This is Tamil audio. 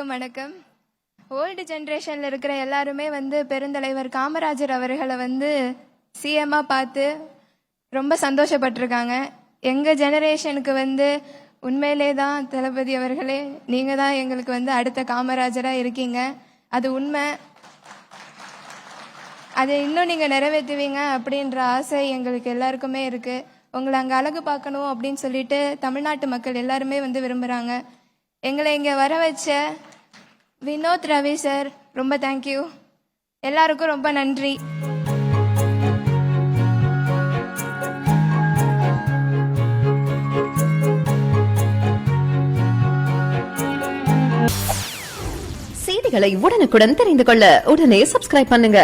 அனைவருக்கும் வணக்கம். ஓல்டு ஜென்ரேஷனில் இருக்கிற எல்லாருமே பெருந்தலைவர் காமராஜர் அவர்களை சிஎம்மாக பார்த்து ரொம்ப சந்தோஷப்பட்டிருக்காங்க. எங்கள் ஜெனரேஷனுக்கு உண்மையிலே தான் தளபதி அவர்களே, நீங்கள் தான் எங்களுக்கு அடுத்த காமராஜராக இருக்கீங்க. அது உண்மை. அதை இன்னும் நீங்கள் நிறைவேற்றுவீங்க அப்படின்ற ஆசை எங்களுக்கு எல்லாருக்குமே இருக்குது. உங்களை அங்கே அழகு பார்க்கணும் அப்படின்னு சொல்லிட்டு தமிழ்நாட்டு மக்கள் எல்லாருமே விரும்புகிறாங்க. எங்களை இங்கே வர வச்ச வினோத் ரவி சார் ரொம்ப தேங்க்யூ. எல்லாருக்கும் ரொம்ப நன்றி. செய்திகளை உடனுக்குடன் தெரிந்து கொள்ள உடனே சப்ஸ்கிரைப் பண்ணுங்க.